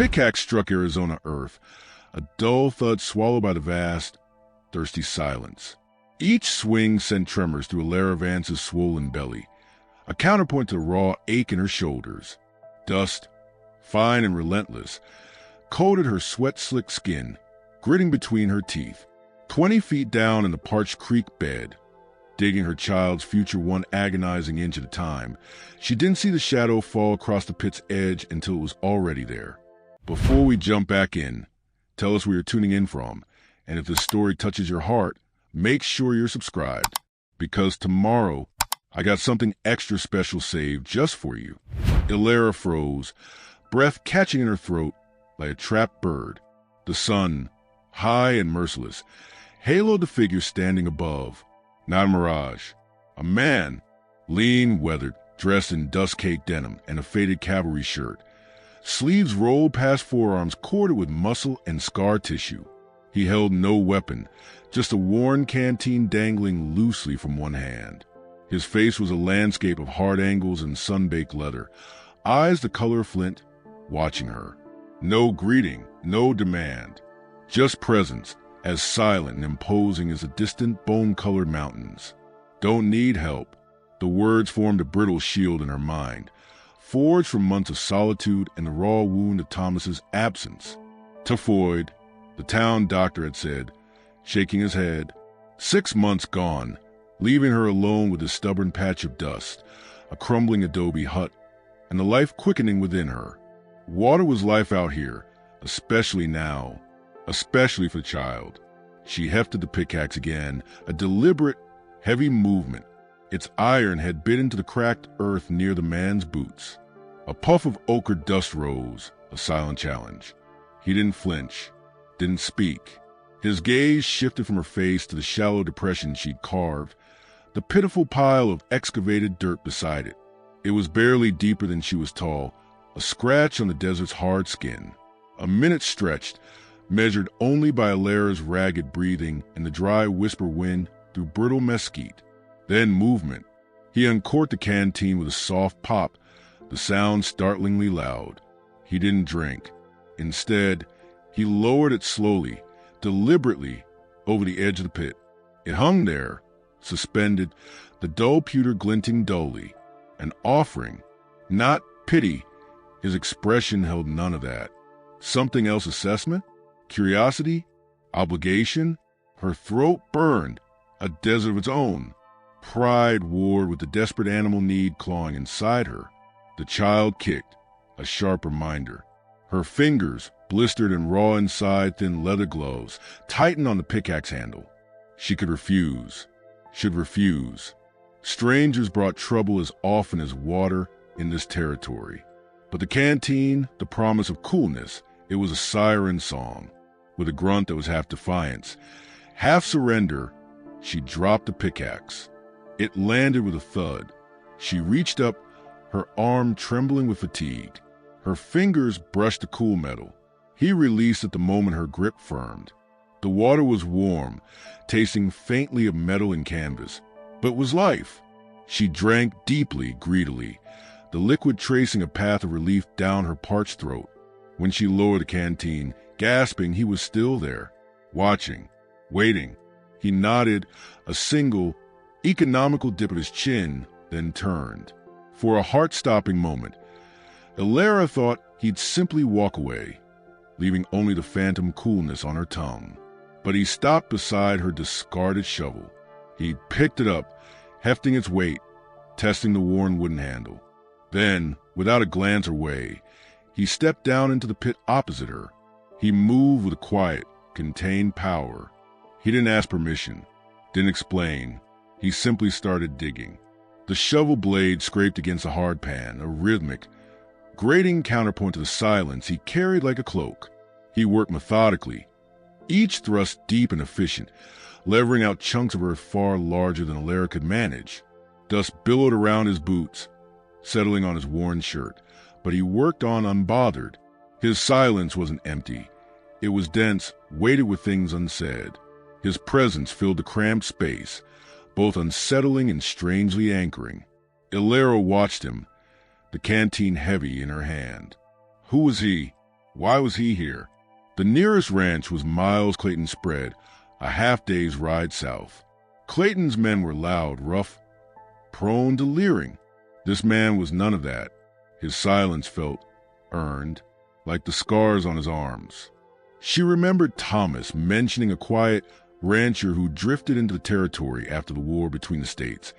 pickaxe struck Arizona earth, a dull thud swallowed by the vast, thirsty silence. Each swing sent tremors through Alara Vance's swollen belly, a counterpoint to the raw ache in her shoulders. Dust, fine and relentless, coated her sweat-slicked skin, gritting between her teeth. 20 feet down in the parched creek bed, digging her child's future one agonizing inch at a time, she didn't see the shadow fall across the pit's edge until it was already there. Before we jump back in, tell us where you're tuning in from, and if this story touches your heart, make sure you're subscribed, because tomorrow I got something extra special saved just for you. Alara froze, breath catching in her throat like a trapped bird. The sun, high and merciless, haloed the figure standing above. Not a mirage. A man, lean, weathered, dressed in dust-caked denim and a faded cavalry shirt. Sleeves rolled past forearms corded with muscle and scar tissue. He held no weapon, just a worn canteen dangling loosely from one hand. His face was a landscape of hard angles and sun-baked leather, eyes the color of flint, watching her. No greeting, no demand, just presence, as silent and imposing as the distant bone-colored mountains. Don't need help. The words formed a brittle shield in her mind, forged from months of solitude and the raw wound of Thomas's absence. Typhoid, the town doctor had said, shaking his head. 6 months gone, leaving her alone with a stubborn patch of dust, a crumbling adobe hut, and the life quickening within her. Water was life out here, especially now, especially for the child. She hefted the pickaxe again, a deliberate, heavy movement. Its iron had bit into the cracked earth near the man's boots. A puff of ochre dust rose, a silent challenge. He didn't flinch, didn't speak. His gaze shifted from her face to the shallow depression she'd carved, the pitiful pile of excavated dirt beside it. It was barely deeper than she was tall, a scratch on the desert's hard skin. A minute stretched, measured only by Alara's ragged breathing and the dry whisper wind through brittle mesquite. Then movement. He uncorked the canteen with a soft pop, the sound startlingly loud. He didn't drink. Instead, he lowered it slowly, deliberately, over the edge of the pit. It hung there, suspended, the dull pewter glinting dully. An offering, not pity. His expression held none of that. Something else: assessment? Curiosity? Obligation? Her throat burned, a desert of its own. Pride warred with the desperate animal need clawing inside her. The child kicked, a sharp reminder. Her fingers, blistered and raw inside thin leather gloves, tightened on the pickaxe handle. She could refuse, should refuse. Strangers brought trouble as often as water in this territory. But the canteen, the promise of coolness, it was a siren song. With a grunt that was half defiance, half surrender, she dropped the pickaxe. It landed with a thud. She reached up, her arm trembling with fatigue. Her fingers brushed the cool metal. He released at the moment her grip firmed. The water was warm, tasting faintly of metal and canvas, but was life. She drank deeply, greedily, the liquid tracing a path of relief down her parched throat. When she lowered the canteen, gasping, he was still there, watching, waiting. He nodded, a single, economical dip of his chin, then turned. For a heart-stopping moment, Alara thought he'd simply walk away, leaving only the phantom coolness on her tongue. But he stopped beside her discarded shovel. He picked it up, hefting its weight, testing the worn wooden handle. Then, without a glance her way, he stepped down into the pit opposite her. He moved with a quiet, contained power. He didn't ask permission, didn't explain. He simply started digging. The shovel blade scraped against the hard pan, a rhythmic, grating counterpoint to the silence he carried like a cloak. He worked methodically, each thrust deep and efficient, levering out chunks of earth far larger than Alara could manage. Dust billowed around his boots, settling on his worn shirt, but he worked on unbothered. His silence wasn't empty. It was dense, weighted with things unsaid. His presence filled the cramped space, both unsettling and strangely anchoring. Alara watched him, the canteen heavy in her hand. Who was he? Why was he here? The nearest ranch was miles Clayton spread, a half-day's ride south. Clayton's men were loud, rough, prone to leering. This man was none of that. His silence felt earned, like the scars on his arms. She remembered Thomas mentioning a quiet rancher who drifted into the territory after the war between the states,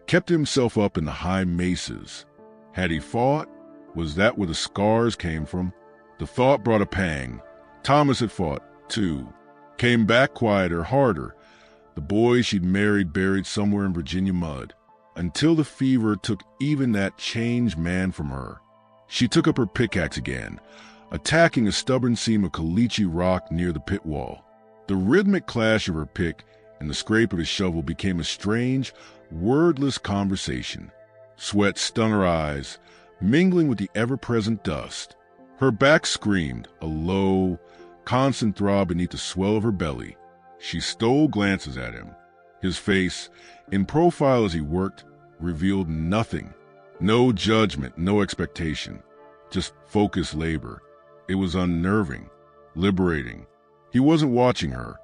kept himself up in the high mesas. Had he fought? Was that where the scars came from? The thought brought a pang. Thomas had fought, too. Came back quieter, harder. The boy she'd married buried somewhere in Virginia mud. Until the fever took even that changed man from her. She took up her pickaxe again, attacking a stubborn seam of caliche rock near the pit wall. The rhythmic clash of her pick and the scrape of his shovel became a strange, wordless conversation. Sweat stung her eyes, mingling with the ever-present dust. Her back screamed, a low, constant throb beneath the swell of her belly. She stole glances at him. His face, in profile as he worked, revealed nothing. No judgment, no expectation. Just focused labor. It was unnerving, liberating. He wasn't watching her.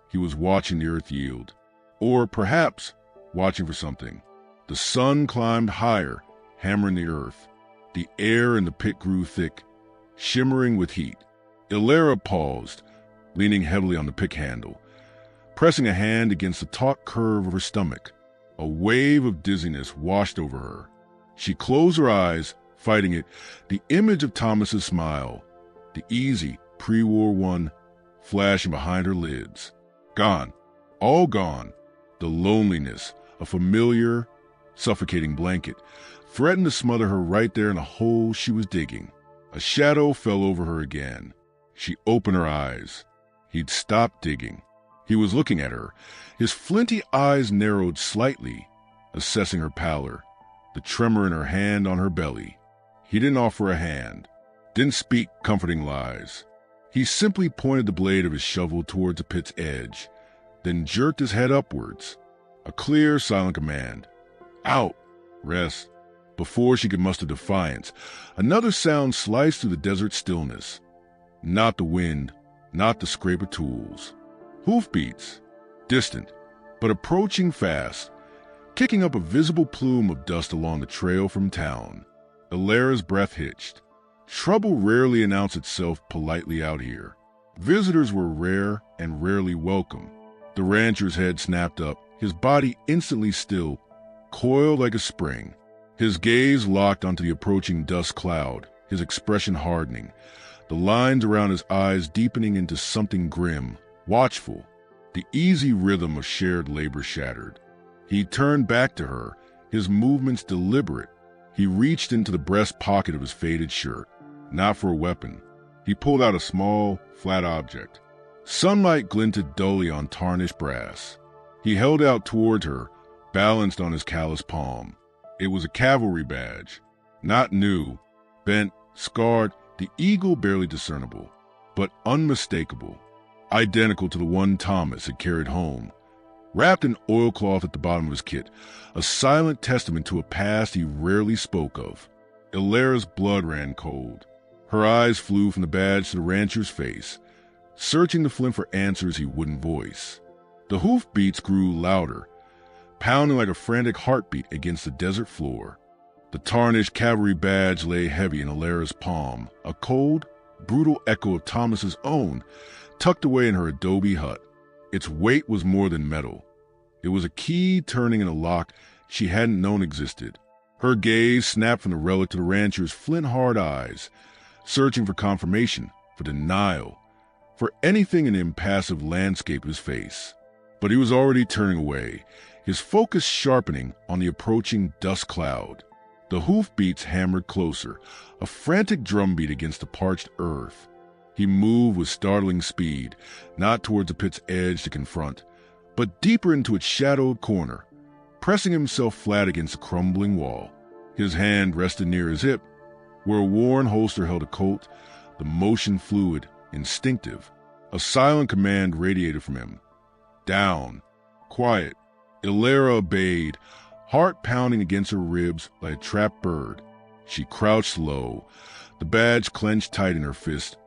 He was watching the earth yield. Or perhaps watching for something. The sun climbed higher, hammering the earth. The air in the pit grew thick, shimmering with heat. Ilera paused, leaning heavily on the pick handle, pressing a hand against the taut curve of her stomach. A wave of dizziness washed over her. She closed her eyes, fighting it, the image of Thomas's smile, the easy, pre-war one, flashing behind her lids. Gone. All gone. The loneliness, a familiar, suffocating blanket, threatened to smother her right there in the hole she was digging. A shadow fell over her again. She opened her eyes. He'd stopped digging. He was looking at her. His flinty eyes narrowed slightly, assessing her pallor, the tremor in her hand on her belly. He didn't offer a hand, didn't speak comforting lies. He simply pointed the blade of his shovel towards the pit's edge, then jerked his head upwards. A clear, silent command. Out! Rest. Before she could muster defiance, another sound sliced through the desert stillness. Not the wind, not the scrape of tools. Hoofbeats, distant, but approaching fast, kicking up a visible plume of dust along the trail from town. Ilera's breath hitched. Trouble rarely announced itself politely out here. Visitors were rare and rarely welcome. The rancher's head snapped up, his body instantly still, coiled like a spring. His gaze locked onto the approaching dust cloud, his expression hardening, the lines around his eyes deepening into something grim, watchful. The easy rhythm of shared labor shattered. He turned back to her, his movements deliberate. He reached into the breast pocket of his faded shirt, not for a weapon. He pulled out a small, flat object. Sunlight glinted dully on tarnished brass. He held out toward her, balanced on his calloused palm. It was a cavalry badge, not new, bent, scarred, the eagle barely discernible, but unmistakable, identical to the one Thomas had carried home. Wrapped in oilcloth at the bottom of his kit, a silent testament to a past he rarely spoke of. Ilera's blood ran cold. Her eyes flew from the badge to the rancher's face, searching the flint for answers he wouldn't voice. The hoofbeats grew louder, pounding like a frantic heartbeat against the desert floor. The tarnished cavalry badge lay heavy in Ilera's palm, a cold, brutal echo of Thomas's own, tucked away in her adobe hut. Its weight was more than metal. It was a key turning in a lock she hadn't known existed. Her gaze snapped from the relic to the rancher's flint-hard eyes, searching for confirmation, for denial, for anything in the impassive landscape of his face. But he was already turning away, his focus sharpening on the approaching dust cloud. The hoofbeats hammered closer, a frantic drumbeat against the parched earth. He moved with startling speed, not towards the pit's edge to confront, but deeper into its shadowed corner, pressing himself flat against the crumbling wall. His hand rested near his hip, where a worn holster held a Colt, the motion fluid, instinctive. A silent command radiated from him. Down. Quiet. Ilera obeyed, heart pounding against her ribs like a trapped bird. She crouched low, the badge clenched tight in her fist,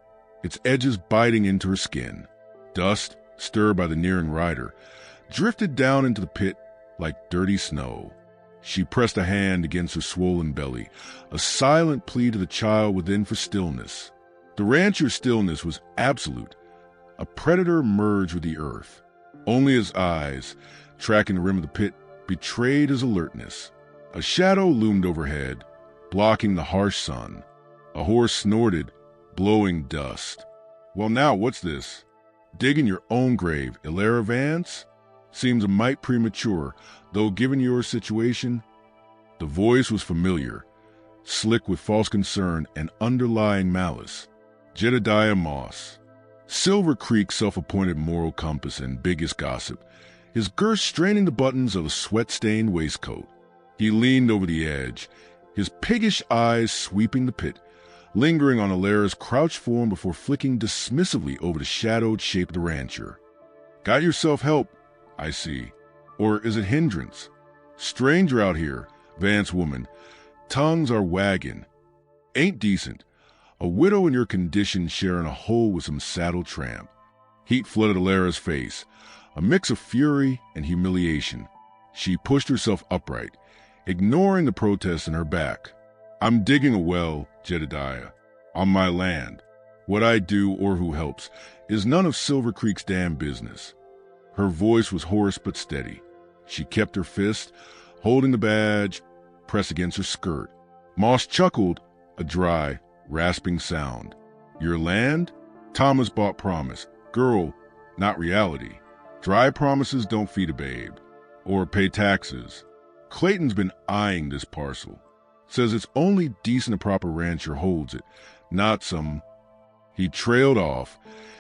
its edges biting into her skin. Dust, stirred by the nearing rider, drifted down into the pit like dirty snow. She pressed a hand against her swollen belly, a silent plea to the child within for stillness. The rancher's stillness was absolute. A predator merged with the earth. Only his eyes, tracking the rim of the pit, betrayed his alertness. A shadow loomed overhead, blocking the harsh sun. A horse snorted, blowing dust. "Well now, what's this? Digging your own grave, Ilera Vance? Seems a mite premature, though given your situation." The voice was familiar, slick with false concern and underlying malice. Jedediah Moss. Silver Creek's self-appointed moral compass and biggest gossip, his girth straining the buttons of a sweat-stained waistcoat. He leaned over the edge, his piggish eyes sweeping the pit, lingering on Ilera's crouched form before flicking dismissively over the shadowed shape of the rancher. "Got yourself help, I see. Or is it hindrance? Stranger out here, Vance woman. Tongues are wagging. Ain't decent. A widow in your condition sharing a hole with some saddle tramp." Heat flooded Ilera's face, a mix of fury and humiliation. She pushed herself upright, ignoring the protest in her back. "I'm digging a well, Jedediah, on my land. What I do or who helps is none of Silver Creek's damn business." Her voice was hoarse but steady. She kept her fist, holding the badge, pressed against her skirt. Moss chuckled, a dry, rasping sound. "Your land? Thomas bought promise. Girl, not reality. Dry promises don't feed a babe. Or pay taxes. Clayton's been eyeing this parcel. Says it's only decent a proper rancher holds it, not some..." He trailed off,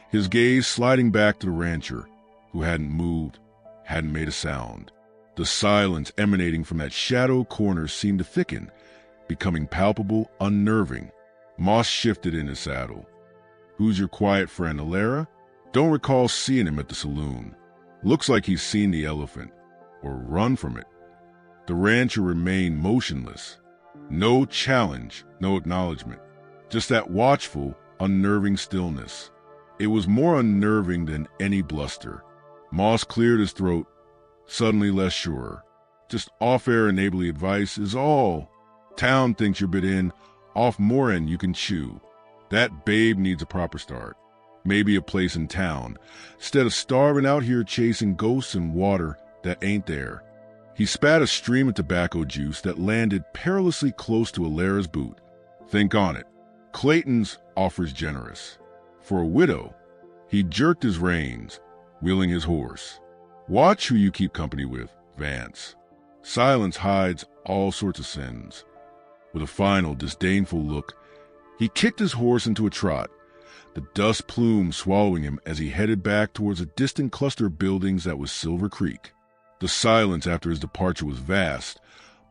his gaze sliding back to the rancher, who hadn't moved, hadn't made a sound. The silence emanating from that shadow corner seemed to thicken, becoming palpable, unnerving. Moss shifted in his saddle. "Who's your quiet friend, Ilera? Don't recall seeing him at the saloon. Looks like he's seen the elephant, or run from it." The rancher remained motionless. No challenge, no acknowledgement. Just that watchful, unnerving stillness. It was more unnerving than any bluster. Moss cleared his throat, suddenly less sure. "Just off-air neighborly advice is all. Town thinks you're bit in, off more end you can chew. That babe needs a proper start. Maybe a place in town, instead of starving out here chasing ghosts and water that ain't there." He spat a stream of tobacco juice that landed perilously close to Ilera's boot. "Think on it. Clayton's offers generous. For a widow." He jerked his reins, wheeling his horse. "Watch who you keep company with, Vance. Silence hides all sorts of sins." With a final, disdainful look, he kicked his horse into a trot, the dust plume swallowing him as he headed back towards a distant cluster of buildings that was Silver Creek. The silence after his departure was vast,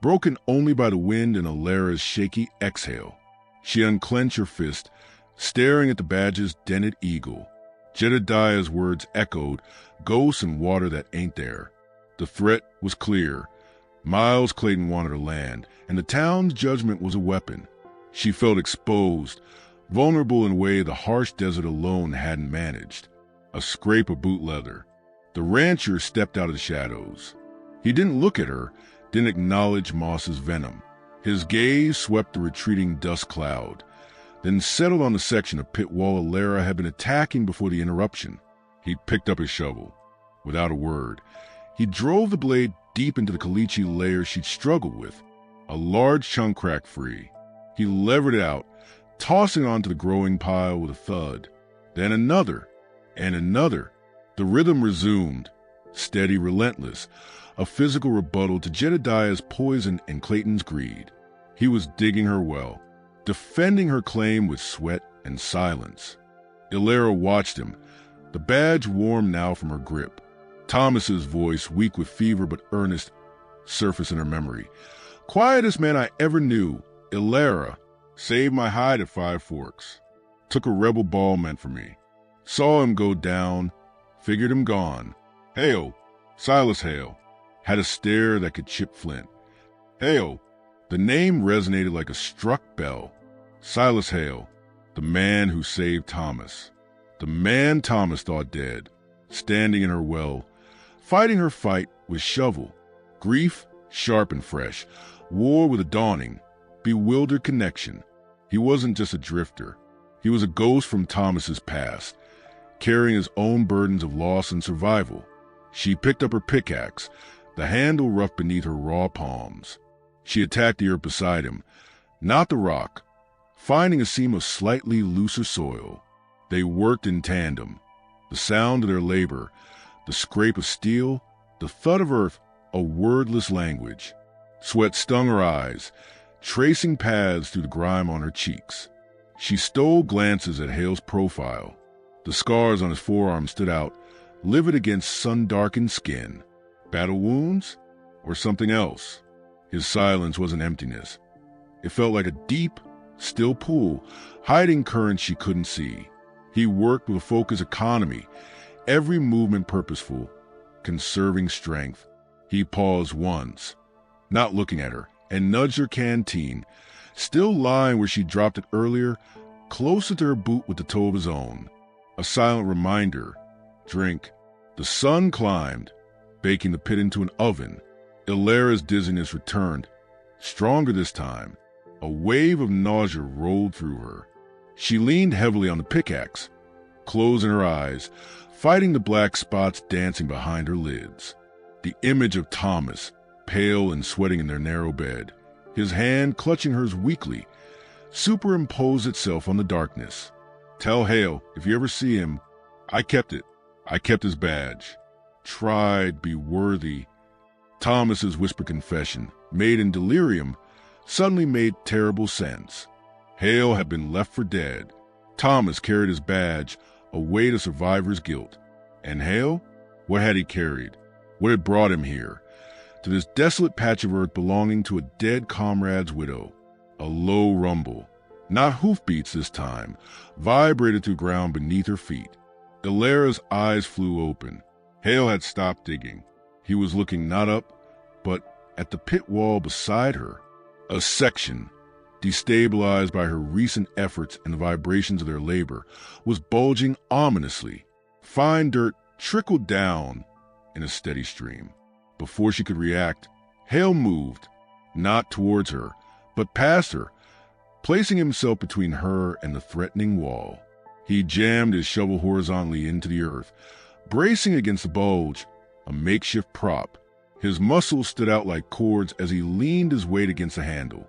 broken only by the wind and Ilera's shaky exhale. She unclenched her fist, staring at the badge's dented eagle. Jedediah's words echoed, "Ghosts and water that ain't there." The threat was clear. Miles Clayton wanted her land, and the town's judgment was a weapon. She felt exposed, vulnerable in a way the harsh desert alone hadn't managed. A scrape of boot leather. The rancher stepped out of the shadows. He didn't look at her, didn't acknowledge Moss's venom. His gaze swept the retreating dust cloud, then settled on the section of pit wall Ilera had been attacking before the interruption. He picked up his shovel. Without a word, he drove the blade deep into the caliche layer she'd struggled with. A large chunk cracked free. He levered it out, tossing it onto the growing pile with a thud. Then another, and another. The rhythm resumed, steady, relentless, a physical rebuttal to Jedediah's poison and Clayton's greed. He was digging her well, defending her claim with sweat and silence. Ilera watched him, the badge warm now from her grip. Thomas's voice, weak with fever but earnest, surfaced in her memory. "Quietest man I ever knew, Ilera. Saved my hide at Five Forks. Took a rebel ball meant for me. Saw him go down, figured him gone. Hale, Silas Hale. Had a stare that could chip flint. Hale." The name resonated like a struck bell. Silas Hale, The man who saved Thomas. The man Thomas thought dead, standing in her well, fighting her fight with shovel. Grief, sharp and fresh, war with a dawning, bewildered connection. He wasn't just a drifter. He was a ghost from Thomas's past, carrying his own burdens of loss and survival. She picked up her pickaxe, the handle rough beneath her raw palms. She attacked the earth beside him, not the rock, finding a seam of slightly looser soil. They worked in tandem. The sound of their labor, the scrape of steel, the thud of earth, a wordless language. Sweat stung her eyes, tracing paths through the grime on her cheeks. She stole glances at Hale's profile. The scars on his forearm stood out, livid against sun-darkened skin. Battle wounds? Or something else? His silence was an emptiness. It felt like a deep, still pool, hiding currents she couldn't see. He worked with a focused economy, every movement purposeful, conserving strength. He paused once, not looking at her, and nudged her canteen, still lying where she dropped it earlier, closer to her boot with the toe of his own. A silent reminder. Drink. The sun climbed, baking the pit into an oven. Illyria's dizziness returned, stronger this time. A wave of nausea rolled through her. She leaned heavily on the pickaxe, closing her eyes, fighting the black spots dancing behind her lids. The image of Thomas, pale and sweating in their narrow bed, his hand clutching hers weakly, superimposed itself on the darkness. Tell Hale, if you ever see him, I kept it. I kept his badge. Tried, be worthy. Thomas's whispered confession, made in delirium, suddenly made terrible sense. Hale had been left for dead. Thomas carried his badge, a weight of survivor's guilt. And Hale? What had he carried? What had brought him here? To this desolate patch of earth belonging to a dead comrade's widow. A low rumble, not hoofbeats this time, vibrated through ground beneath her feet. Illyria's eyes flew open. Hale had stopped digging. He was looking not up, but at the pit wall beside her. A section, destabilized by her recent efforts and the vibrations of their labor, was bulging ominously. Fine dirt trickled down in a steady stream. Before she could react, Hale moved, not towards her, but past her, placing himself between her and the threatening wall. He jammed his shovel horizontally into the earth, bracing against the bulge, a makeshift prop. His muscles stood out like cords as he leaned his weight against the handle.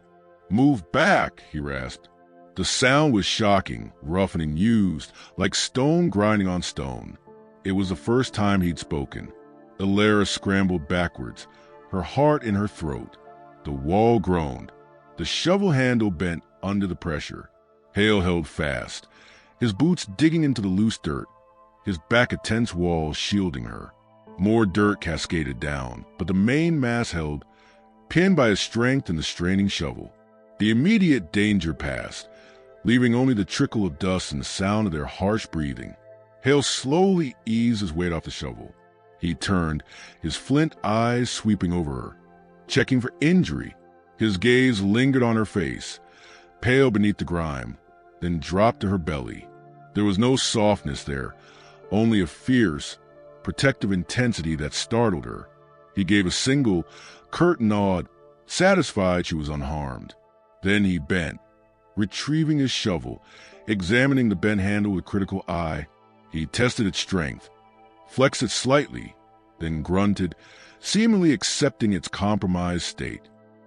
"Move back," he rasped. The sound was shocking, rough and used, like stone grinding on stone. It was the first time he'd spoken. Illyria scrambled backwards, her heart in her throat. The wall groaned. The shovel handle bent under the pressure. Hale held fast, his boots digging into the loose dirt, his back a tense wall shielding her. More dirt cascaded down, but the main mass held, pinned by his strength and the straining shovel. The immediate danger passed, leaving only the trickle of dust and the sound of their harsh breathing. Hale slowly eased his weight off the shovel. He turned, his flint eyes sweeping over her, checking for injury. His gaze lingered on her face, pale beneath the grime, then dropped to her belly. There was no softness there, only a fierce, protective intensity that startled her. He gave a single, curt nod, satisfied she was unharmed. Then he bent, retrieving his shovel, examining the bent handle with critical eye. He tested its strength, flexed it slightly, then grunted, seemingly accepting its compromised state.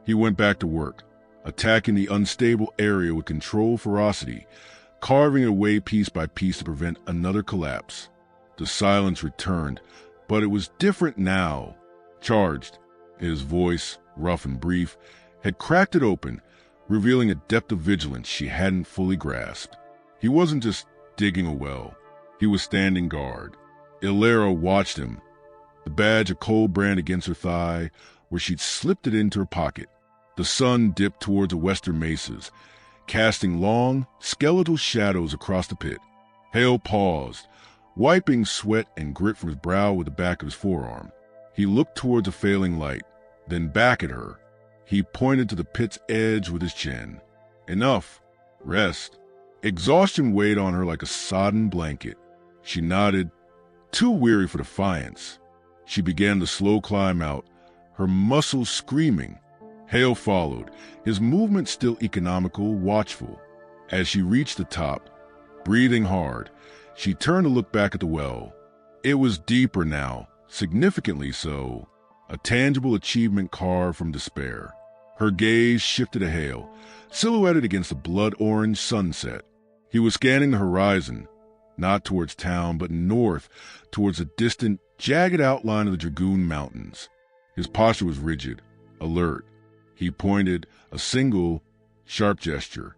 He went back to work, attacking the unstable area with controlled ferocity, carving it away piece by piece to prevent another collapse. The silence returned, but it was different now. Charged, his voice, rough and brief, had cracked it open, revealing a depth of vigilance she hadn't fully grasped. He wasn't just digging a well. He was standing guard. Illyria watched him, the badge a cold brand against her thigh, where she'd slipped it into her pocket. The sun dipped towards the western mesas, casting long, skeletal shadows across the pit. Hale paused, wiping sweat and grit from his brow with the back of his forearm. He looked towards the failing light, then back at her. He pointed to the pit's edge with his chin. "Enough. Rest." Exhaustion weighed on her like a sodden blanket. She nodded, too weary for defiance. She began the slow climb out, her muscles screaming. Hale followed, his movement still economical, watchful. As she reached the top, breathing hard, she turned to look back at the well. It was deeper now, significantly so, a tangible achievement carved from despair. Her gaze shifted to Hale, silhouetted against the blood-orange sunset. He was scanning the horizon, not towards town, but north, towards the distant, jagged outline of the Dragoon Mountains. His posture was rigid, alert. He pointed, a single, sharp gesture.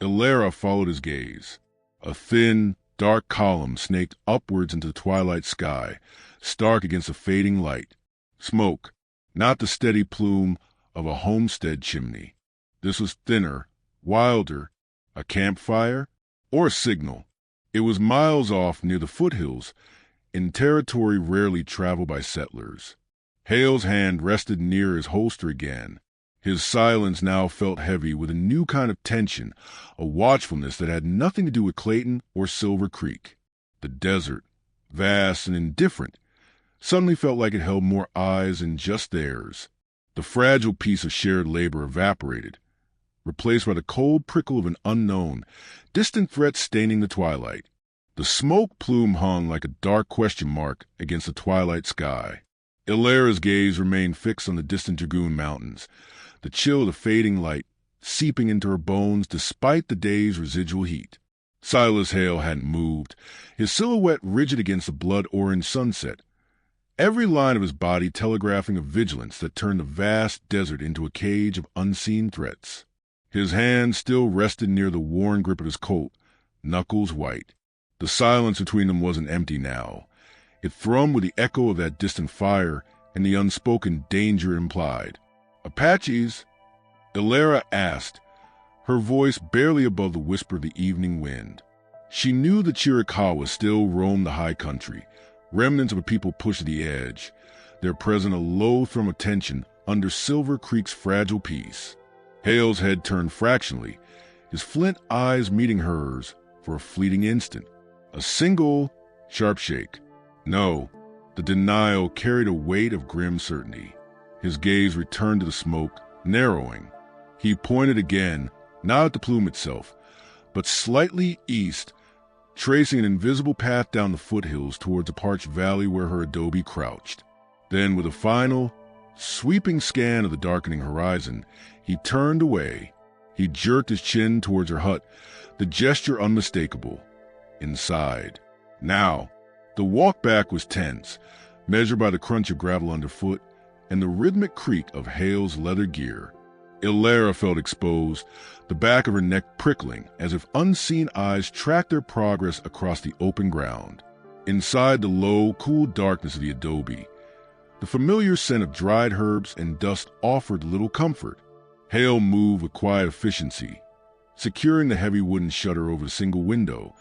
Ilera followed his gaze. A thin, dark column snaked upwards into the twilight sky, stark against the fading light. Smoke, not the steady plume of a homestead chimney. This was thinner, wilder, a campfire, or a signal. It was miles off near the foothills, in territory rarely traveled by settlers. Hale's hand rested near his holster again. His silence now felt heavy with a new kind of tension, a watchfulness that had nothing to do with Clayton or Silver Creek. The desert, vast and indifferent, suddenly felt like it held more eyes than just theirs. The fragile piece of shared labor evaporated, replaced by the cold prickle of an unknown, distant threat staining the twilight. The smoke plume hung like a dark question mark against the twilight sky. Ilera's gaze remained fixed on the distant Dragoon Mountains, the chill of the fading light seeping into her bones despite the day's residual heat. Silas Hale hadn't moved, his silhouette rigid against the blood-orange sunset, every line of his body telegraphing a vigilance that turned the vast desert into a cage of unseen threats. His hand still rested near the worn grip of his Colt, knuckles white. The silence between them wasn't empty now. It thrummed with the echo of that distant fire and the unspoken danger it implied. "Apaches?" Ilera asked, her voice barely above the whisper of the evening wind. She knew the Chiricahua still roamed the high country, remnants of a people pushed to the edge, there present a low thrum of tension under Silver Creek's fragile peace. Hale's head turned fractionally, his flint eyes meeting hers for a fleeting instant. A single, sharp shake. No, the denial carried a weight of grim certainty. His gaze returned to the smoke, narrowing. He pointed again, not at the plume itself, but slightly east, tracing an invisible path down the foothills towards a parched valley where her adobe crouched. Then, with a final, sweeping scan of the darkening horizon, he turned away. He jerked his chin towards her hut, the gesture unmistakable. Inside. Now, the walk back was tense, measured by the crunch of gravel underfoot and the rhythmic creak of Hale's leather gear. Ilera felt exposed, the back of her neck prickling, as if unseen eyes tracked their progress across the open ground. Inside the low, cool darkness of the adobe, the familiar scent of dried herbs and dust offered little comfort. Hale moved with quiet efficiency, securing the heavy wooden shutter over the single window,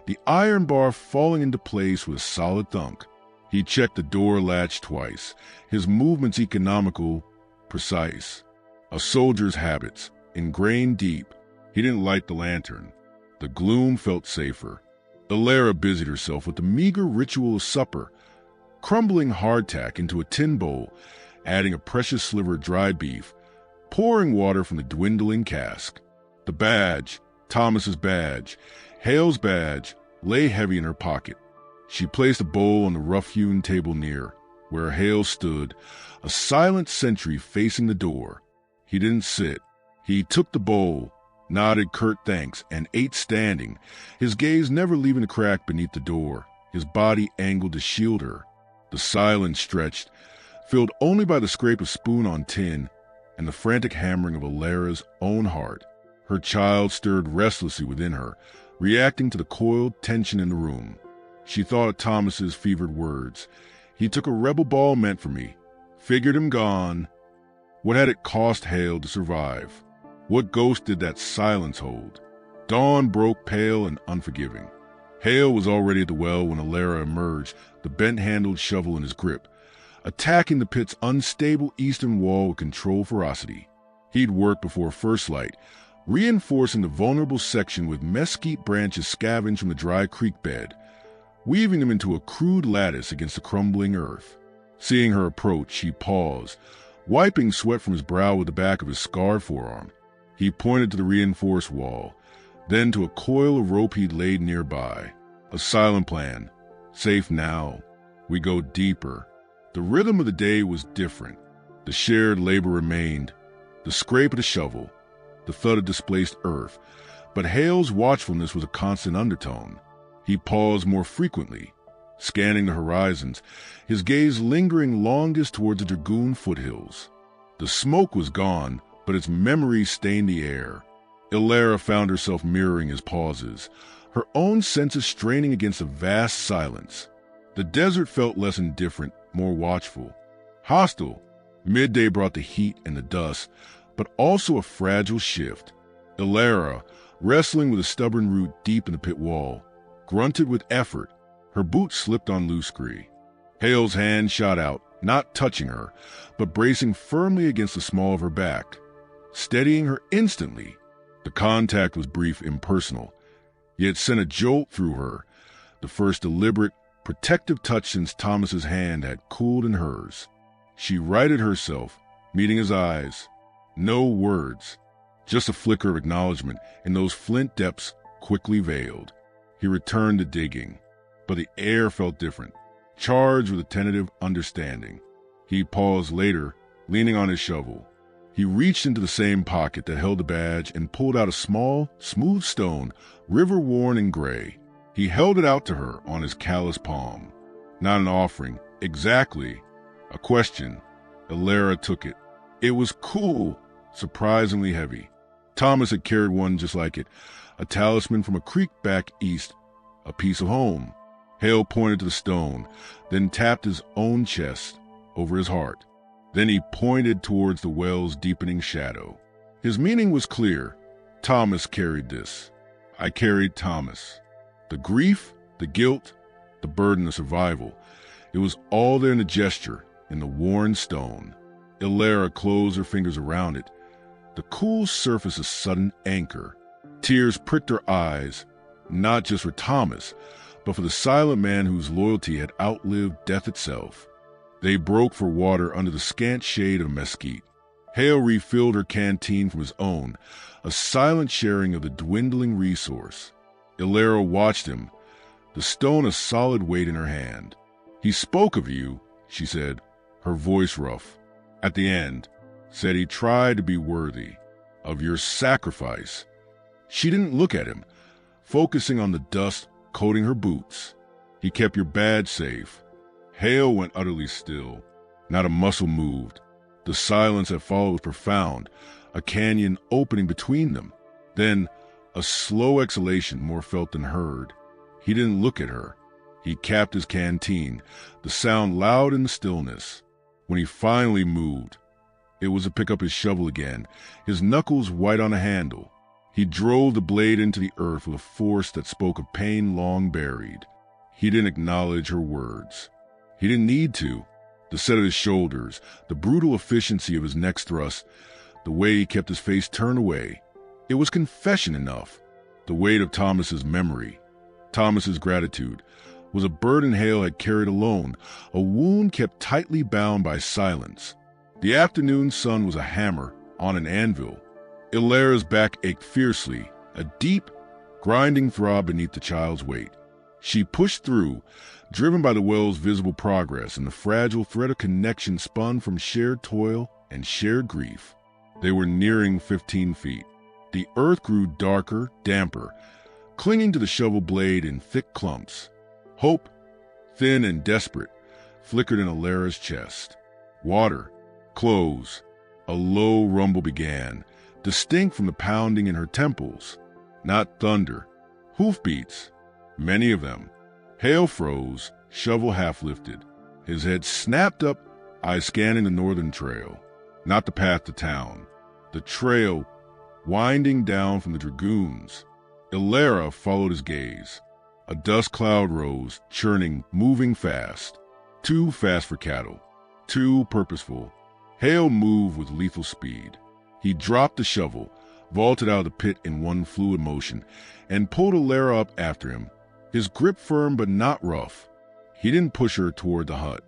the iron bar falling into place with a solid thunk. He checked the door latch twice, his movements economical, precise. A soldier's habits, ingrained deep. He didn't light the lantern. The gloom felt safer. Ilera busied herself with the meager ritual of supper, crumbling hardtack into a tin bowl, adding a precious sliver of dried beef, pouring water from the dwindling cask. The badge, Thomas's badge, Hale's badge, lay heavy in her pocket. She placed a bowl on the rough-hewn table near, where Hale stood, a silent sentry facing the door. He didn't sit. He took the bowl, nodded curt thanks, and ate standing, his gaze never leaving the crack beneath the door, his body angled to shield her. The silence stretched, filled only by the scrape of spoon on tin and the frantic hammering of Ilera's own heart. Her child stirred restlessly within her, reacting to the coiled tension in the room. She thought of Thomas's fevered words. He took a rebel ball meant for me. Figured him gone. What had it cost Hale to survive? What ghost did that silence hold? Dawn broke pale and unforgiving. Hale was already at the well when Ilera emerged, the bent-handled shovel in his grip, attacking the pit's unstable eastern wall with controlled ferocity. He'd worked before first light, reinforcing the vulnerable section with mesquite branches scavenged from the dry creek bed, weaving them into a crude lattice against the crumbling earth. Seeing her approach, he paused, wiping sweat from his brow with the back of his scarred forearm. He pointed to the reinforced wall, then to a coil of rope he'd laid nearby. A silent plan. Safe now. We go deeper. The rhythm of the day was different. The shared labor remained. The scrape of the shovel, the thud of displaced earth. But Hale's watchfulness was a constant undertone. He paused more frequently, scanning the horizons, his gaze lingering longest towards the Dragoon foothills. The smoke was gone, but its memory stained the air. Illyra found herself mirroring his pauses, her own senses straining against a vast silence. The desert felt less indifferent, more watchful. Hostile, midday brought the heat and the dust, but also a fragile shift. Illyra, wrestling with a stubborn root deep in the pit wall, grunted with effort. Her boots slipped on loose scree. Hale's hand shot out, not touching her, but bracing firmly against the small of her back, steadying her instantly. The contact was brief, impersonal, yet sent a jolt through her, the first deliberate, protective touch since Thomas's hand had cooled in hers. She righted herself, meeting his eyes. No words, just a flicker of acknowledgement in those flint depths quickly veiled. He returned to digging, but the air felt different, charged with a tentative understanding. He paused later, leaning on his shovel. He reached into the same pocket that held the badge and pulled out a small, smooth stone, river-worn and gray. He held it out to her on his calloused palm. Not an offering, exactly. A question. Illyra took it. It was cool, surprisingly heavy. Thomas had carried one just like it, a talisman from a creek back east, a piece of home. Hale pointed to the stone, then tapped his own chest over his heart. Then he pointed towards the well's deepening shadow. His meaning was clear. Thomas carried this. I carried Thomas. The grief, the guilt, the burden of survival. It was all there in the gesture, in the worn stone. Illyra closed her fingers around it. The cool surface a sudden anchor. Tears pricked her eyes, not just for Thomas, but for the silent man whose loyalty had outlived death itself. They broke for water under the scant shade of mesquite. Hale refilled her canteen from his own, a silent sharing of the dwindling resource. Illyra watched him, the stone a solid weight in her hand. He spoke of you, she said, her voice rough. At the end, said he tried to be worthy of your sacrifice. She didn't look at him, focusing on the dust coating her boots. He kept your badge safe. Hale went utterly still. Not a muscle moved. The silence that followed was profound, a canyon opening between them. Then, a slow exhalation more felt than heard. He didn't look at her. He capped his canteen, the sound loud in the stillness. When he finally moved, it was to pick up his shovel again, his knuckles white on a handle. He drove the blade into the earth with a force that spoke of pain long buried. He didn't acknowledge her words. He didn't need to. The set of his shoulders, the brutal efficiency of his next thrust, the way he kept his face turned away. It was confession enough. The weight of Thomas's memory, Thomas's gratitude, was a burden Hale had carried alone, a wound kept tightly bound by silence. The afternoon sun was a hammer on an anvil. Illyra's back ached fiercely, a deep, grinding throb beneath the child's weight. She pushed through, driven by the well's visible progress and the fragile thread of connection spun from shared toil and shared grief. They were nearing 15 feet. The earth grew darker, damper, clinging to the shovel blade in thick clumps. Hope, thin and desperate, flickered in Illyra's chest. Water, clothes. A low rumble began, distinct from the pounding in her temples. Not thunder, hoofbeats, many of them. Hale froze, shovel half lifted. His head snapped up, eyes scanning the northern trail. Not the path to town. The trail winding down from the dragoons. Illyra followed his gaze. A dust cloud rose, churning, moving fast. Too fast for cattle. Too purposeful. Hale moved with lethal speed. He dropped the shovel, vaulted out of the pit in one fluid motion, and pulled Alara up after him, his grip firm but not rough. He didn't push her toward the hut.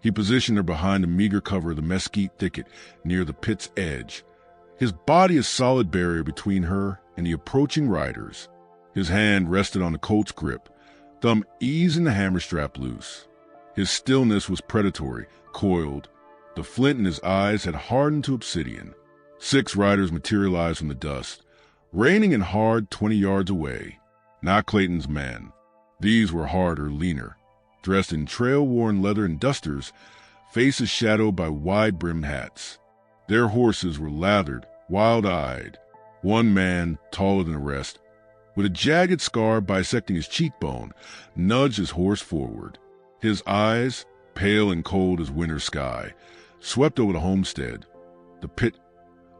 He positioned her behind the meager cover of the mesquite thicket near the pit's edge, his body a solid barrier between her and the approaching riders. His hand rested on the Colt's grip, thumb easing the hammer strap loose. His stillness was predatory, coiled. The flint in his eyes had hardened to obsidian. 6 riders materialized from the dust, reining in hard 20 yards away. Not Clayton's men. These were harder, leaner, dressed in trail-worn leather and dusters, faces shadowed by wide-brimmed hats. Their horses were lathered, wild-eyed. One man, taller than the rest, with a jagged scar bisecting his cheekbone, nudged his horse forward. His eyes, pale and cold as winter sky, swept over the homestead, the pit,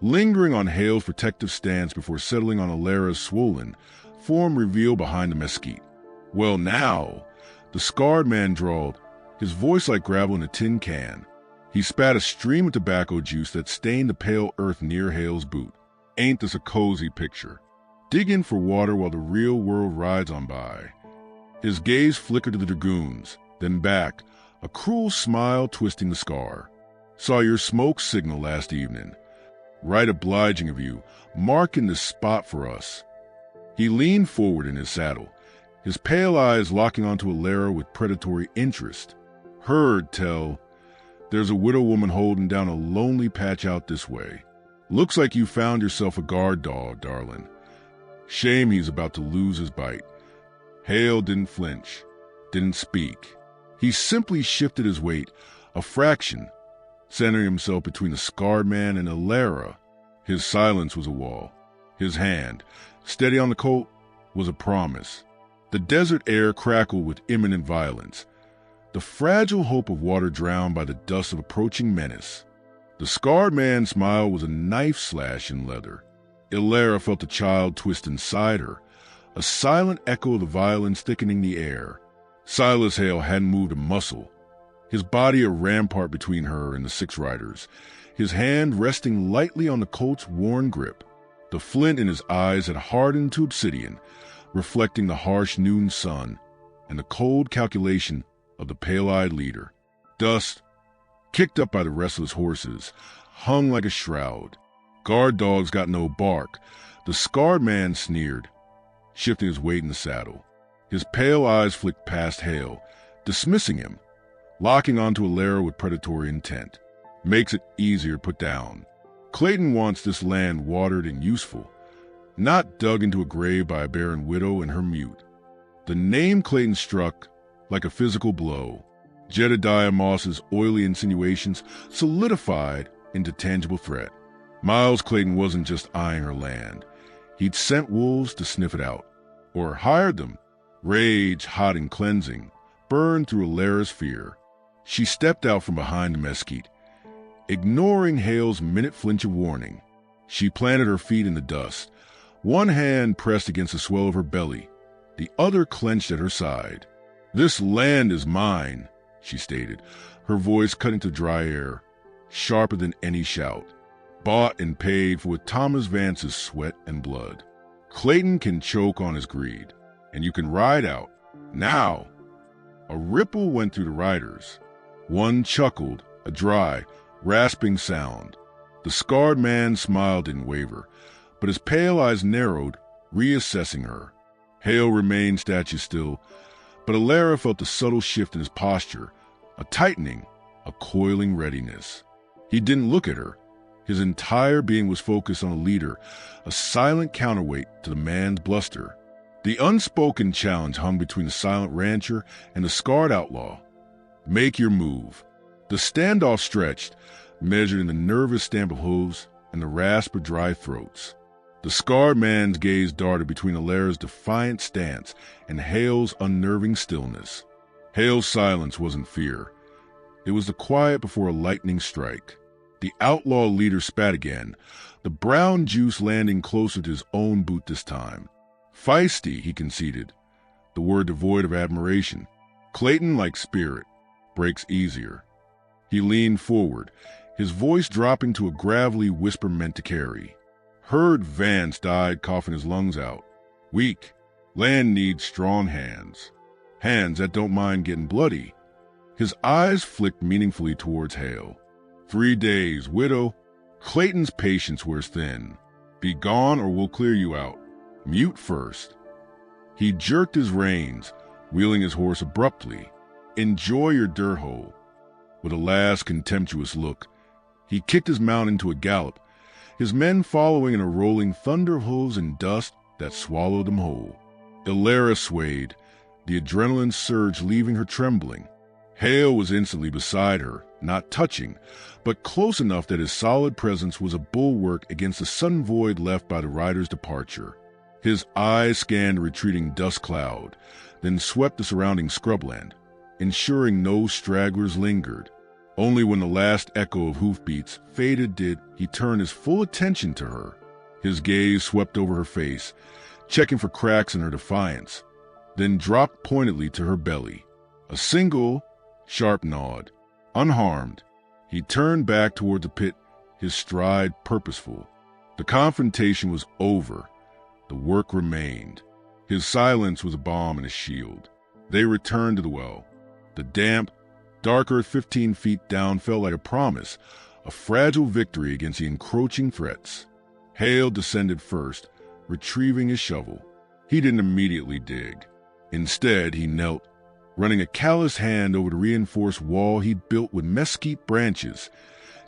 lingering on Hale's protective stance before settling on Alara's swollen form revealed behind the mesquite. "Well, now," the scarred man drawled, his voice like gravel in a tin can. He spat a stream of tobacco juice that stained the pale earth near Hale's boot. "Ain't this a cozy picture? Dig in for water while the real world rides on by." His gaze flickered to the dragoons, then back, a cruel smile twisting the scar. "Saw your smoke signal last evening. Right obliging of you, marking this spot for us." He leaned forward in his saddle, his pale eyes locking onto Alara with predatory interest. "Heard tell there's a widow woman holding down a lonely patch out this way. Looks like you found yourself a guard dog, darling. Shame he's about to lose his bite." Hale didn't flinch, didn't speak. He simply shifted his weight, a fraction, centering himself between the scarred man and Alara. His silence was a wall. His hand, steady on the Colt, was a promise. The desert air crackled with imminent violence, the fragile hope of water drowned by the dust of approaching menace. The scarred man's smile was a knife slash in leather. Alara felt the child twist inside her, a silent echo of the violence thickening the air. Silas Hale hadn't moved a muscle, his body a rampart between her and the 6 riders, his hand resting lightly on the Colt's worn grip. The flint in his eyes had hardened to obsidian, reflecting the harsh noon sun and the cold calculation of the pale-eyed leader. Dust, kicked up by the restless horses, hung like a shroud. Guard dogs got no bark. The scarred man sneered, shifting his weight in the saddle. His pale eyes flicked past Hale, dismissing him, locking onto Alara with predatory intent. Makes it easier to put down. Clayton wants this land watered and useful, not dug into a grave by a barren widow and her mute. The name Clayton struck like a physical blow. Jedediah Moss's oily insinuations solidified into tangible threat. Miles Clayton wasn't just eyeing her land. He'd sent wolves to sniff it out, or hired them. Rage, hot and cleansing, burned through Alara's fear. She stepped out from behind the mesquite, ignoring Hale's minute flinch of warning. She planted her feet in the dust, one hand pressed against the swell of her belly, the other clenched at her side. "This land is mine," she stated, her voice cutting to dry air, sharper than any shout. "Bought and paid for with Thomas Vance's sweat and blood. Clayton can choke on his greed, and you can ride out. Now!" A ripple went through the riders. One chuckled, a dry, rasping sound. The scarred man's smile didn't waver, but his pale eyes narrowed, reassessing her. Hale remained statue still, but Alara felt a subtle shift in his posture, a tightening, a coiling readiness. He didn't look at her. His entire being was focused on the leader, a silent counterweight to the man's bluster. The unspoken challenge hung between the silent rancher and the scarred outlaw. Make your move. The standoff stretched, measured in the nervous stamp of hooves and the rasp of dry throats. The scarred man's gaze darted between Alara's defiant stance and Hale's unnerving stillness. Hale's silence wasn't fear. It was the quiet before a lightning strike. The outlaw leader spat again, the brown juice landing closer to his own boot this time. Feisty, he conceded, the word devoid of admiration. Clayton, like spirit, breaks easier. He leaned forward, his voice dropping to a gravelly whisper meant to carry. Herd Vance died coughing his lungs out. Weak. Land needs strong hands. Hands that don't mind getting bloody. His eyes flicked meaningfully towards Hale. 3 days, widow. Clayton's patience wears thin. Be gone or we'll clear you out. Mute first. He jerked his reins, wheeling his horse abruptly. Enjoy your dirt hole. With a last contemptuous look, he kicked his mount into a gallop, his men following in a rolling thunder of hooves and dust that swallowed them whole. Illyra swayed, the adrenaline surge leaving her trembling. Hale was instantly beside her, not touching, but close enough that his solid presence was a bulwark against the sudden void left by the rider's departure. His eyes scanned a retreating dust cloud, then swept the surrounding scrubland, ensuring no stragglers lingered. Only when the last echo of hoofbeats faded did he turn his full attention to her. His gaze swept over her face, checking for cracks in her defiance, then dropped pointedly to her belly. A single, sharp nod. Unharmed, he turned back toward the pit, his stride purposeful. The confrontation was over. The work remained. His silence was a balm and a shield. They returned to the well. The damp, dark earth 15 feet down felt like a promise, a fragile victory against the encroaching threats. Hale descended first, retrieving his shovel. He didn't immediately dig. Instead, he knelt, running a callous hand over the reinforced wall he'd built with mesquite branches,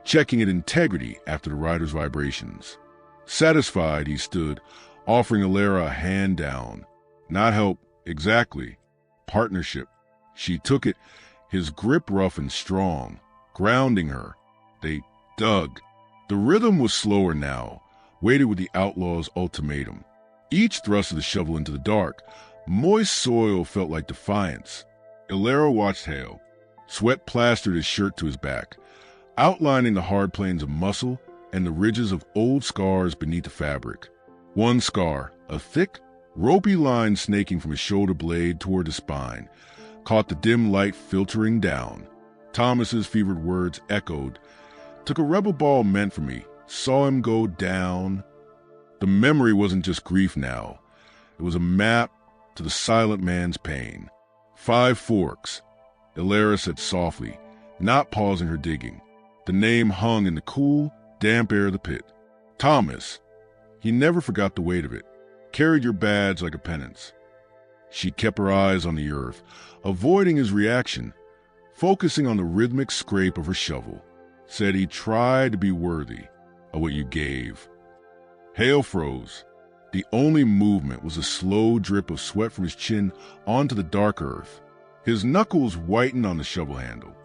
checking its integrity after the rider's vibrations. Satisfied, he stood, offering Illyra a hand down. Not help, exactly. Partnership. She took it, his grip rough and strong, grounding her. They dug. The rhythm was slower now, weighted with the outlaw's ultimatum. Each thrust of the shovel into the dark, moist soil felt like defiance. Illyra watched Hale. Sweat plastered his shirt to his back, outlining the hard plains of muscle and the ridges of old scars beneath the fabric. One scar, a thick, ropey line snaking from his shoulder blade toward the spine, caught the dim light filtering down. Thomas's fevered words echoed. Took a rebel ball meant for me, saw him go down. The memory wasn't just grief now. It was a map to the silent man's pain. 5 forks, Illyra said softly, not pausing her digging. The name hung in the cool, damp air of the pit. Thomas. He never forgot the weight of it. Carried your badge like a penance. She kept her eyes on the earth, avoiding his reaction, focusing on the rhythmic scrape of her shovel. Said he tried to be worthy of what you gave. Hale froze. The only movement was a slow drip of sweat from his chin onto the dark earth. His knuckles whitened on the shovel handle.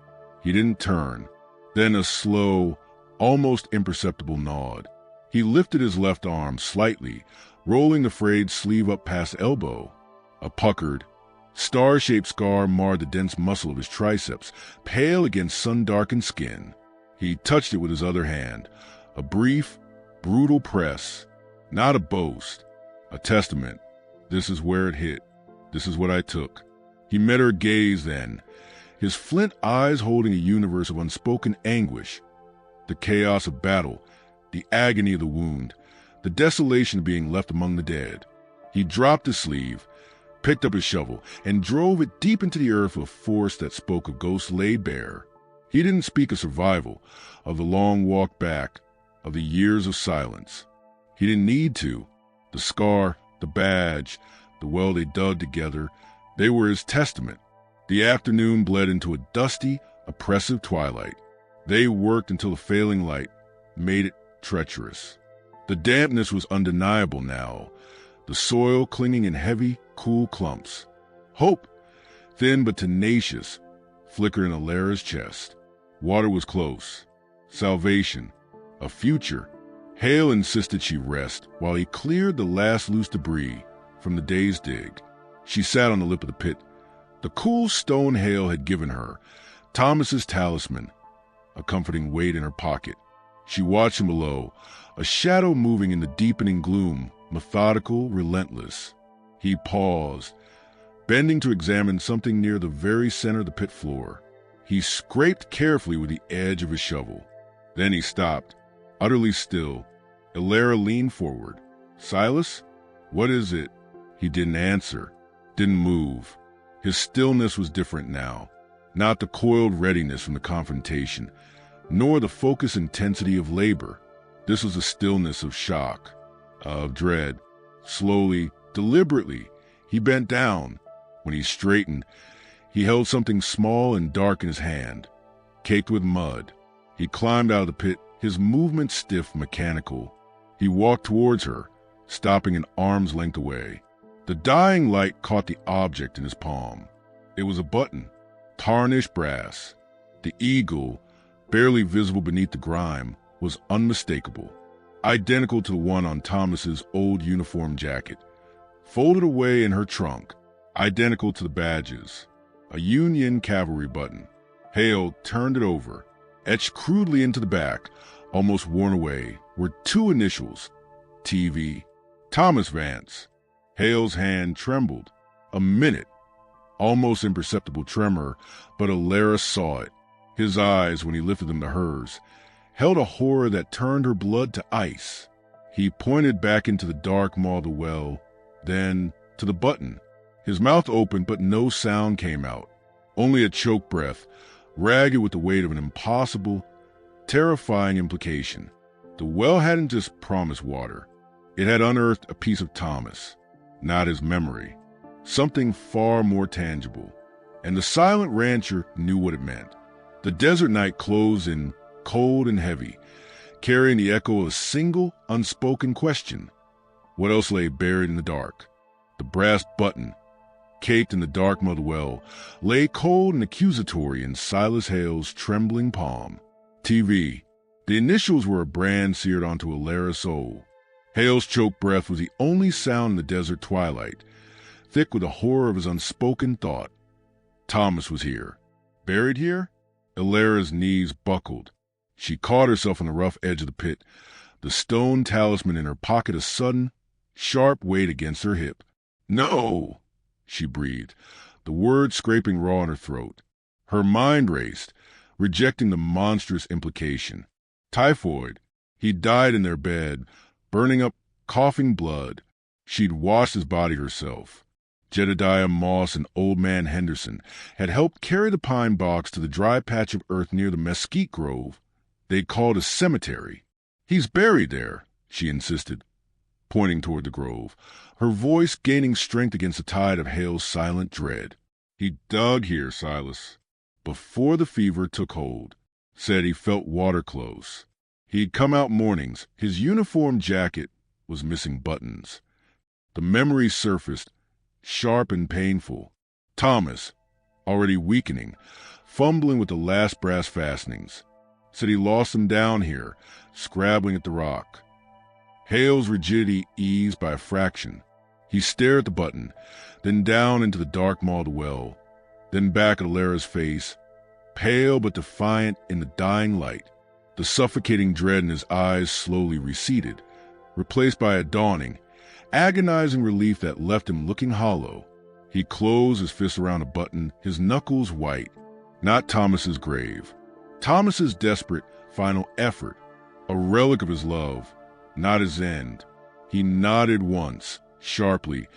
He didn't turn. Then a slow, almost imperceptible nod. He lifted his left arm slightly, rolling the frayed sleeve up past elbow. A puckered, star-shaped scar marred the dense muscle of his triceps, pale against sun-darkened skin. He touched it with his other hand. A brief, brutal press. Not a boast. A testament. This is where it hit. This is what I took. He met her gaze then, his flint eyes holding a universe of unspoken anguish. The chaos of battle, the agony of the wound, the desolation of being left among the dead. He dropped his sleeve, picked up his shovel, and drove it deep into the earth with a force that spoke of ghosts laid bare. He didn't speak of survival, of the long walk back, of the years of silence. He didn't need to. The scar, the badge, the well they dug together, they were his testament. The afternoon bled into a dusty, oppressive twilight. They worked until the failing light made it treacherous. The dampness was undeniable now, the soil clinging in heavy, cool clumps. Hope, thin but tenacious, flickered in Illyra's chest. Water was close. Salvation. A future. Hale insisted she rest while he cleared the last loose debris from the day's dig. She sat on the lip of the pit, the cool stone Hale had given her, Thomas's talisman, a comforting weight in her pocket. She watched him below, a shadow moving in the deepening gloom, methodical, relentless. He paused, bending to examine something near the very center of the pit floor. He scraped carefully with the edge of his shovel. Then he stopped, utterly still, Ilera leaned forward. Silas? What is it? He didn't answer, didn't move. His stillness was different now. Not the coiled readiness from the confrontation, nor the focused intensity of labor. This was a stillness of shock, of dread. Slowly, deliberately, he bent down. When he straightened, he held something small and dark in his hand, caked with mud. He climbed out of the pit, his movement stiff, mechanical. He walked towards her, stopping an arm's length away. The dying light caught the object in his palm. It was a button, tarnished brass. The eagle, barely visible beneath the grime, was unmistakable, identical to the one on Thomas's old uniform jacket, folded away in her trunk, identical to the badges. A Union cavalry button. Hale turned it over. Etched crudely into the back, almost worn away, were two initials, TV. Thomas Vance. Hale's hand trembled. A minute. Almost imperceptible tremor, but Ilera saw it. His eyes, when he lifted them to hers, held a horror that turned her blood to ice. He pointed back into the dark maw of the well, then to the button. His mouth opened, but no sound came out. Only a choked breath, ragged with the weight of an impossible, terrifying implication. The well hadn't just promised water. It had unearthed a piece of Thomas, not his memory. Something far more tangible. And the silent rancher knew what it meant. The desert night closed in, cold and heavy, carrying the echo of a single, unspoken question. What else lay buried in the dark? The brass button, caked in the dark mud well, lay cold and accusatory in Silas Hale's trembling palm. TV. The initials were a brand seared onto Ilera's soul. Hale's choked breath was the only sound in the desert twilight, thick with the horror of his unspoken thought. Thomas was here. Buried here? Ilera's knees buckled. She caught herself on the rough edge of the pit, the stone talisman in her pocket a sudden, sharp weight against her hip. No, she breathed, the words scraping raw in her throat. Her mind raced, rejecting the monstrous implication. Typhoid. He'd died in their bed, burning up, coughing blood. She'd washed his body herself. Jedediah Moss and Old Man Henderson had helped carry the pine box to the dry patch of earth near the mesquite grove they'd called a cemetery. He's buried there, she insisted, pointing toward the grove, her voice gaining strength against the tide of Hale's silent dread. He dug here, Silas, before the fever took hold. Said he felt water close. He'd come out mornings. His uniform jacket was missing buttons. The memory surfaced, sharp and painful. Thomas, already weakening, fumbling with the last brass fastenings. Said he lost them down here, scrabbling at the rock. Hale's rigidity eased by a fraction. He stared at the button, then down into the dark maw of the well, then back at Ilera's face, pale but defiant in the dying light. The suffocating dread in his eyes slowly receded, replaced by a dawning, agonizing relief that left him looking hollow. He closed his fist around a button, his knuckles white. Not Thomas's grave. Thomas's desperate, final effort, a relic of his love, not his end. He nodded once, sharply,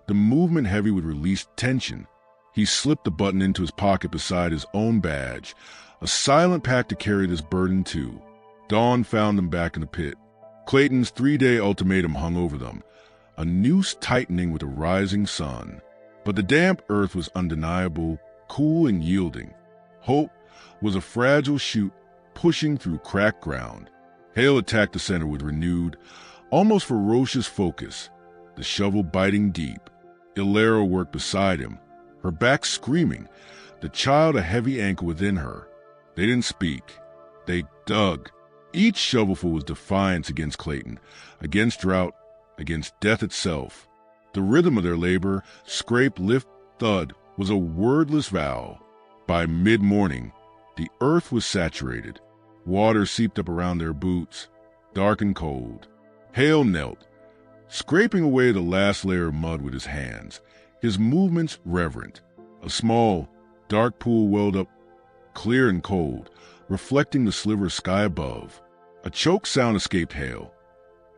the movement heavy with released tension. He slipped the button into his pocket beside his own badge, a silent pact to carry this burden too. Dawn found them back in the pit. Clayton's 3-day ultimatum hung over them, a noose tightening with a rising sun. But the damp earth was undeniable, cool and yielding. Hope was a fragile shoot pushing through cracked ground. Hale attacked the center with renewed, almost ferocious focus, the shovel biting deep. Ilera worked beside him, her back screaming, the child a heavy anchor within her. They didn't speak. They dug. Each shovelful was defiance against Clayton, against drought, against death itself. The rhythm of their labor, scrape, lift, thud, was a wordless vow. By mid-morning, the earth was saturated. Water seeped up around their boots, dark and cold. Hale knelt, scraping away the last layer of mud with his hands, his movements reverent. A small, dark pool welled up, clear and cold, reflecting the sliver of sky above. A choked sound escaped Hale.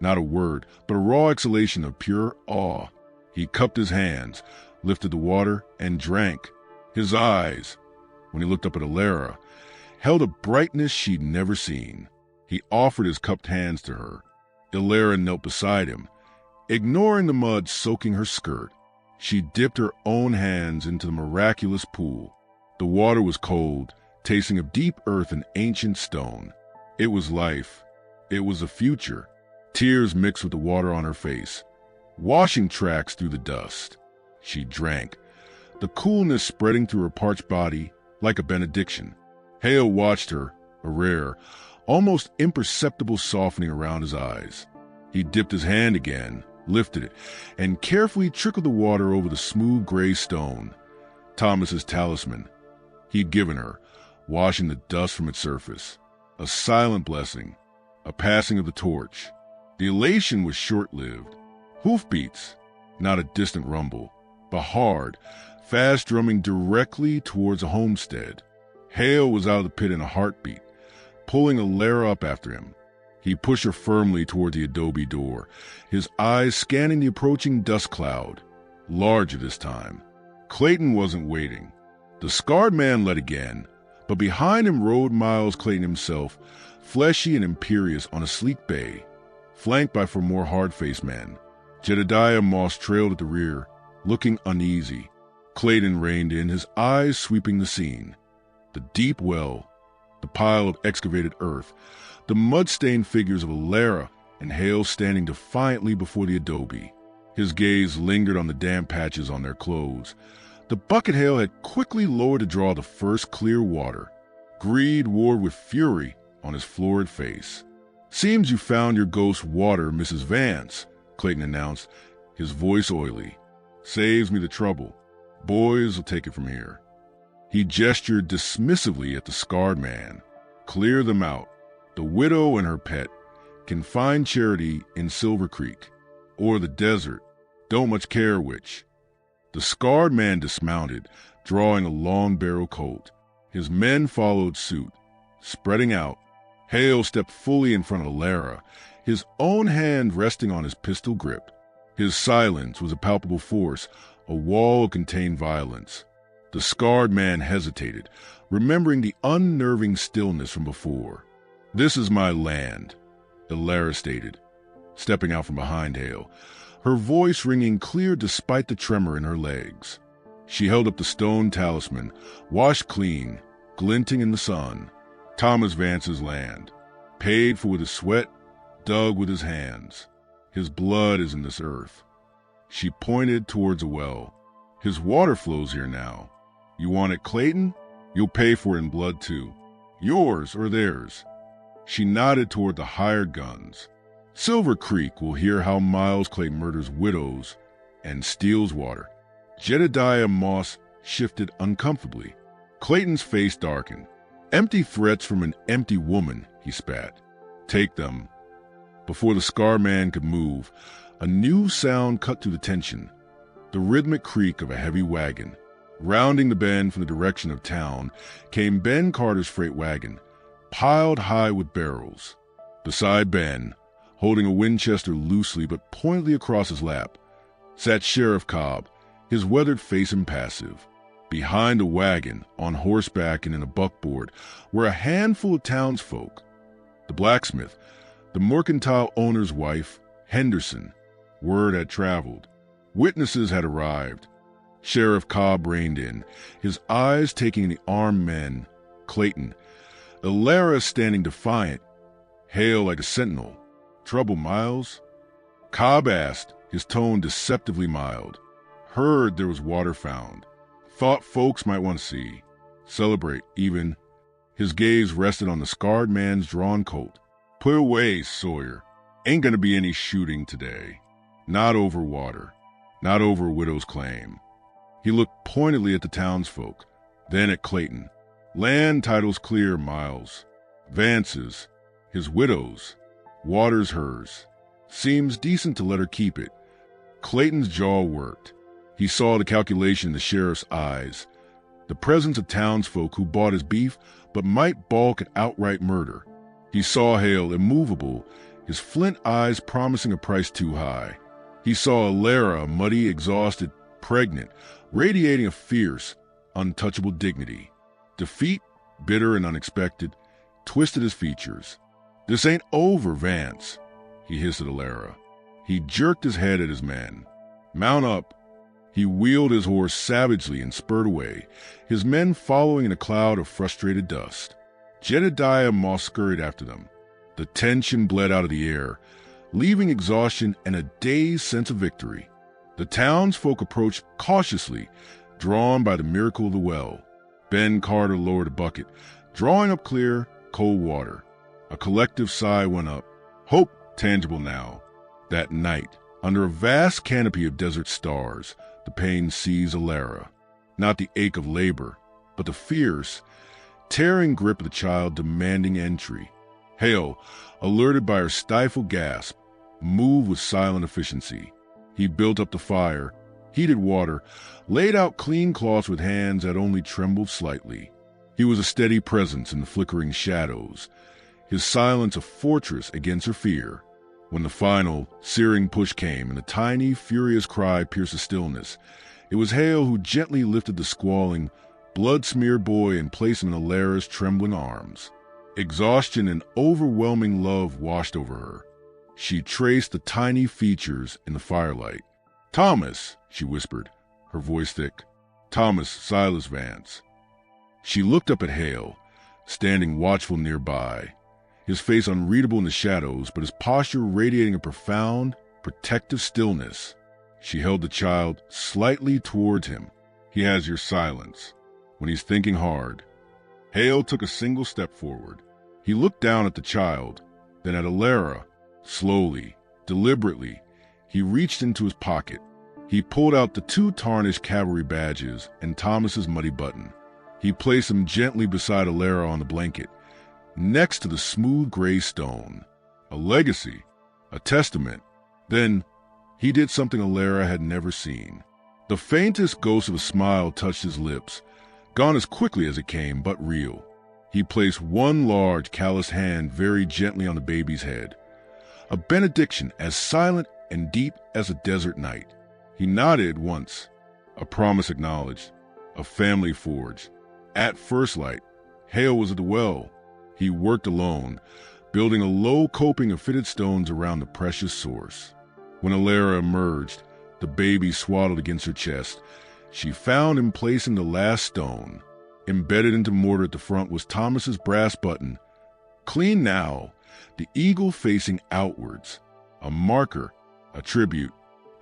Not a word, but a raw exhalation of pure awe. He cupped his hands, lifted the water, and drank. His eyes, when he looked up at Alara, held a brightness she'd never seen. He offered his cupped hands to her. Alara knelt beside him, ignoring the mud soaking her skirt. She dipped her own hands into the miraculous pool. The water was cold, tasting of deep earth and ancient stone. It was life. It was the future. Tears mixed with the water on her face, washing tracks through the dust. She drank, the coolness spreading through her parched body like a benediction. Hale watched her, a rare, almost imperceptible softening around his eyes. He dipped his hand again, lifted it, and carefully trickled the water over the smooth gray stone, Thomas's talisman. He'd given her, washing the dust from its surface. A silent blessing, a passing of the torch. The elation was short-lived. Hoofbeats, not a distant rumble, but hard, fast drumming directly towards a homestead. Hale was out of the pit in a heartbeat, pulling Alara up after him. He pushed her firmly toward the adobe door, his eyes scanning the approaching dust cloud, larger this time. Clayton wasn't waiting. The scarred man led again, but behind him rode Miles Clayton himself, fleshy and imperious on a sleek bay, flanked by 4 more hard-faced men. Jedediah Moss trailed at the rear, looking uneasy. Clayton reined in, his eyes sweeping the scene. The deep well, the pile of excavated earth, the mud-stained figures of Alara and Hale standing defiantly before the adobe. His gaze lingered on the damp patches on their clothes. The bucket Hale had quickly lowered to draw the first clear water. Greed warred with fury on his florid face. "Seems you found your ghost water, Mrs. Vance," Clayton announced, his voice oily. "Saves me the trouble. Boys will take it from here." He gestured dismissively at the scarred man. "Clear them out. The widow and her pet can find charity in Silver Creek, or the desert. Don't much care which." The scarred man dismounted, drawing a long barrel Colt. His men followed suit, spreading out. Hale stepped fully in front of Alara, his own hand resting on his pistol grip. His silence was a palpable force, a wall of contained violence. The scarred man hesitated, remembering the unnerving stillness from before. "This is my land," Alara stated, stepping out from behind Hale, her voice ringing clear despite the tremor in her legs. She held up the stone talisman, washed clean, glinting in the sun. "Thomas Vance's land, paid for with his sweat, dug with his hands. His blood is in this earth." She pointed towards a well. "His water flows here now. You want it, Clayton? You'll pay for it in blood too. Yours or theirs." She nodded toward the hired guns. "Silver Creek will hear how Miles Clayton murders widows and steals water." Jedediah Moss shifted uncomfortably. Clayton's face darkened. "Empty threats from an empty woman," he spat. "Take them." Before the scar man could move, a new sound cut through the tension, the rhythmic creak of a heavy wagon. Rounding the bend from the direction of town came Ben Carter's freight wagon, piled high with barrels. Beside Ben, holding a Winchester loosely but pointedly across his lap, sat Sheriff Cobb, his weathered face impassive. Behind the wagon, on horseback and in a buckboard, were a handful of townsfolk. The blacksmith, the mercantile owner's wife, Henderson. Word had traveled. Witnesses had arrived. Sheriff Cobb reined in, his eyes taking the armed men, Clayton. Alara standing defiant, Hale like a sentinel. "Trouble, Miles?" Cobb asked, his tone deceptively mild. "Heard there was water found. Thought folks might want to see. Celebrate, even." His gaze rested on the scarred man's drawn Colt. "Put away, Sawyer. Ain't gonna be any shooting today. Not over water. Not over a widow's claim." He looked pointedly at the townsfolk, then at Clayton. "Land title's clear, Miles. Vance's. His widow's. Water's hers. Seems decent to let her keep it." Clayton's jaw worked. He saw the calculation in the sheriff's eyes. The presence of townsfolk who bought his beef but might balk at outright murder. He saw Hale immovable his flint eyes promising a price too high. He saw Alara, muddy, exhausted, pregnant, radiating a fierce, untouchable dignity. Defeat, bitter and unexpected, twisted his features. "This ain't over, Vance," he hissed at Alara. He jerked his head at his men. "Mount up." He wheeled his horse savagely and spurred away, his men following in a cloud of frustrated dust. Jedediah Moss scurried after them. The tension bled out of the air, leaving exhaustion and a dazed sense of victory. The townsfolk approached cautiously, drawn by the miracle of the well. Ben Carter lowered a bucket, drawing up clear, cold water. A collective sigh went up. Hope tangible now. That night, under a vast canopy of desert stars, the pain seized Alara. Not the ache of labor, but the fierce, tearing grip of the child demanding entry. Hale, alerted by her stifled gasp, moved with silent efficiency. He built up the fire, heated water, laid out clean cloths with hands that only trembled slightly. He was a steady presence in the flickering shadows, his silence a fortress against her fear. When the final, searing push came and a tiny, furious cry pierced the stillness, it was Hale who gently lifted the squalling, blood-smeared boy and placed him in Alara's trembling arms. Exhaustion and overwhelming love washed over her. She traced the tiny features in the firelight. "Thomas," she whispered, her voice thick. "Thomas Silas Vance." She looked up at Hale, standing watchful nearby, his face unreadable in the shadows, but his posture radiating a profound, protective stillness. She held the child slightly towards him. "He has your silence when he's thinking hard." Hale took a single step forward. He looked down at the child, then at Alara. Slowly, deliberately, he reached into his pocket. He pulled out the 2 tarnished cavalry badges and Thomas's muddy button. He placed them gently beside Alara on the blanket, next to the smooth gray stone. A legacy, a testament. Then he did something Alara had never seen. The faintest ghost of a smile touched his lips, gone as quickly as it came, but real. He placed one large, calloused hand very gently on the baby's head, a benediction as silent and deep as a desert night. He nodded once, a promise acknowledged, a family forged. At first light, Hale was at the well. He worked alone, building a low coping of fitted stones around the precious source. When Alara emerged, the baby swaddled against her chest, she found him placing the last stone. Embedded into mortar at the front was Thomas's brass button. Clean now, the eagle facing outwards. A marker, a tribute.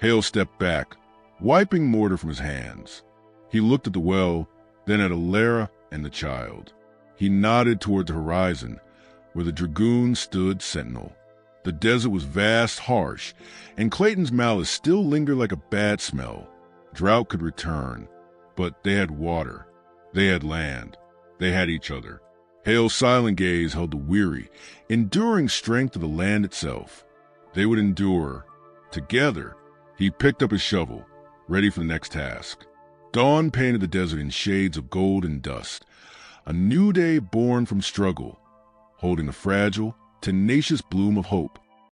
Hale stepped back, wiping mortar from his hands. He looked at the well, then at Alara and the child. He nodded toward the horizon, where the dragoon stood sentinel. The desert was vast, harsh, and Clayton's malice still lingered like a bad smell. Drought could return, but they had water. They had land. They had each other. Hale's silent gaze held the weary, enduring strength of the land itself. They would endure. Together, he picked up his shovel, ready for the next task. Dawn painted the desert in shades of gold and dust. A new day born from struggle, holding a fragile, tenacious bloom of hope.